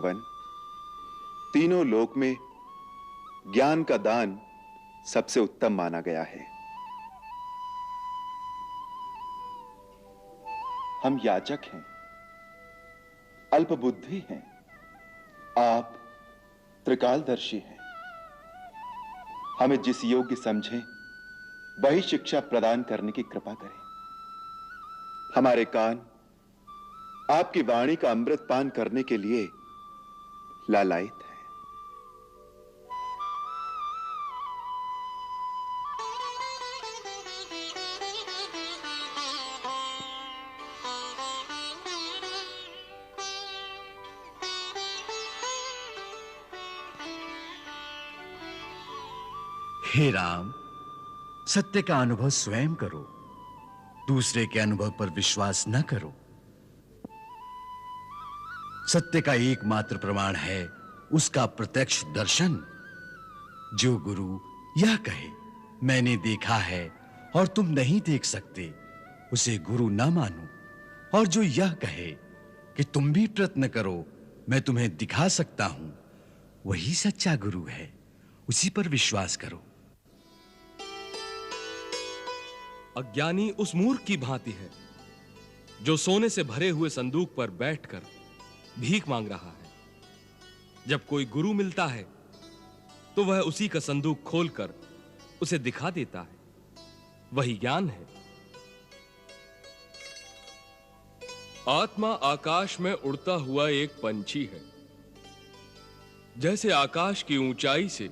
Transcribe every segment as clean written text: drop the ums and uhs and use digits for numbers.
One, तीनों लोक में ज्ञान का दान सबसे उत्तम माना गया है। हम याचक हैं, अल्पबुद्धि हैं, आप त्रिकालदर्शी हैं। हमें जिस योग्य समझें वही शिक्षा प्रदान करने की कृपा करें। हमारे कान आपकी वाणी का अमृत पान करने के लिए लालायित है। हे राम, सत्य का अनुभव स्वयं करो, दूसरे के अनुभव पर विश्वास न करो। सत्य का एकमात्र प्रमाण है उसका प्रत्यक्ष दर्शन। जो गुरु यह कहे मैंने देखा है और तुम नहीं देख सकते, उसे गुरु न मानो, और जो यह कहे कि तुम भी प्रयत्न करो मैं तुम्हें दिखा सकता हूं, वही सच्चा गुरु है, उसी पर विश्वास करो। अज्ञानी उस मूर्ख की भांति है जो सोने से भरे हुए संदूक पर बैठकर भीख मांग रहा है। जब कोई गुरु मिलता है तो वह उसी का संदूक खोलकर उसे दिखा देता है, वही ज्ञान है। आत्मा आकाश में उड़ता हुआ एक पंछी है। जैसे आकाश की ऊंचाई से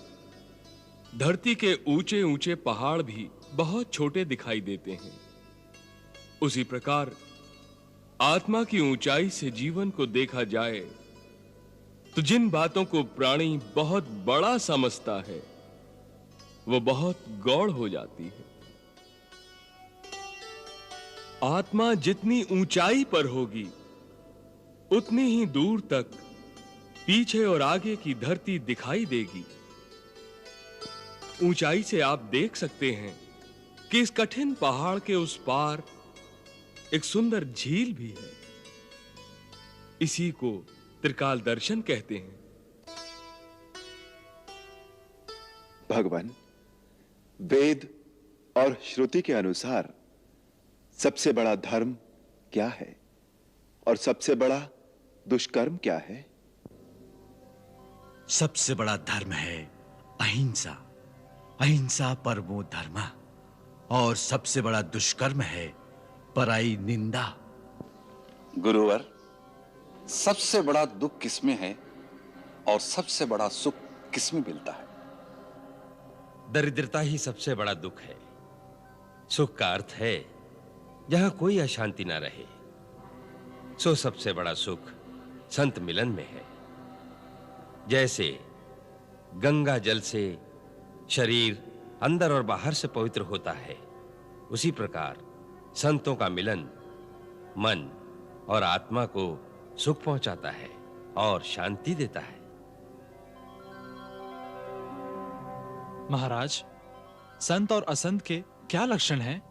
धरती के ऊंचे ऊंचे पहाड़ भी बहुत छोटे दिखाई देते हैं, उसी प्रकार आत्मा की ऊंचाई से जीवन को देखा जाए तो जिन बातों को प्राणी बहुत बड़ा समझता है वो बहुत गौड़ हो जाती है। आत्मा जितनी ऊंचाई पर होगी उतनी ही दूर तक पीछे और आगे की धरती दिखाई देगी। ऊंचाई से आप देख सकते हैं कि इस कठिन पहाड़ के उस पार एक सुंदर झील भी है। इसी को त्रिकाल दर्शन कहते हैं। भगवान, वेद और श्रुति के अनुसार सबसे बड़ा धर्म क्या है और सबसे बड़ा दुष्कर्म क्या है? सबसे बड़ा धर्म है अहिंसा, अहिंसा परमो धर्म, और सबसे बड़ा दुष्कर्म है पराई निंदा। गुरुवर, सबसे बड़ा दुख किसमें है और सबसे बड़ा सुख किसमें मिलता है? दरिद्रता ही सबसे बड़ा दुख है। सुख का अर्थ है जहां कोई अशांति ना रहे। सो सबसे बड़ा सुख संत मिलन में है। जैसे गंगा जल से शरीर अंदर और बाहर से पवित्र होता है, उसी प्रकार संतों का मिलन मन और आत्मा को सुख पहुंचाता है और शांति देता है। महाराज, संत और असंत के क्या लक्षण हैं?